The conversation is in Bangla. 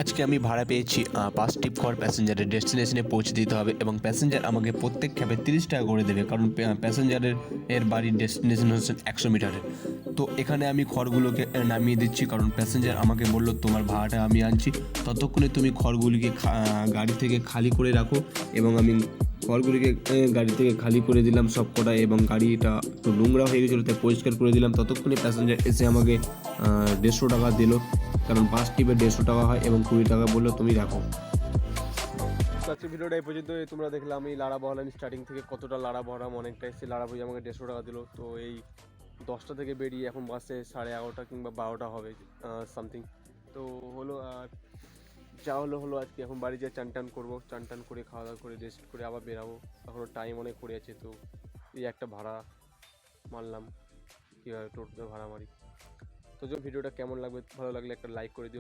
আজকে আমি ভাড়া পেয়েছি 5টি ঘর প্যাসেঞ্জারের ডেস্টিনেশনে পৌঁছে দিতে হবে এবং প্যাসেঞ্জার আমাকে প্রত্যেক ক্যাবে 30 টাকা করে দেবে, কারণ প্যাসেঞ্জারের বাড়ির ডেস্টিনেশন হচ্ছে 100 মিটারের। তো এখানে আমি খড়গুলোকে নামিয়ে দিচ্ছি, কারণ প্যাসেঞ্জার আমাকে বললো তোমার ভাড়াটা আমি আনছি, ততক্ষণে তুমি খড়গুলিকে গাড়ি থেকে খালি করে রাখো। এবং আমি খড়গুলিকে গাড়ি থেকে খালি করে দিলাম সব কটা, এবং গাড়িটা একটু নোংরা হয়ে গেছিলো তাই পরিষ্কার করে দিলাম। ততক্ষণে প্যাসেঞ্জার এসে আমাকে 150 টাকা দিল, কারণ 5 টিপে 150 টাকা হয়, এবং 20 টাকা বললো তুমি রাখো। তো আজকে ভিডিওটা এই পর্যন্ত। তোমরা দেখলাম আমি লাড়া বহালাম স্টার্টিং থেকে, কতটা লাড়া বহালাম, অনেকটা এসে লাড়া বই আমাকে 150 টাকা দিল। তো এই 10টা থেকে বেরিয়ে এখন বাসে 11:30 কিংবা 12টা হবে সামথিং। তো হলো আর যা হলো আজকে। এখন বাড়ি যেয়ে চান টান করবো, চান টান করে খাওয়া দাওয়া করে রেস্ট করে আবার বেরাবো। এখনও টাইম অনেক পড়ে আছে। তো এই একটা ভাড়া মারলাম, কীভাবে টোটোতে ভাড়া মারি। তো ভিডিওটা কেমন লাগবে, ভালো লাগলে একটা লাইক করে দিও।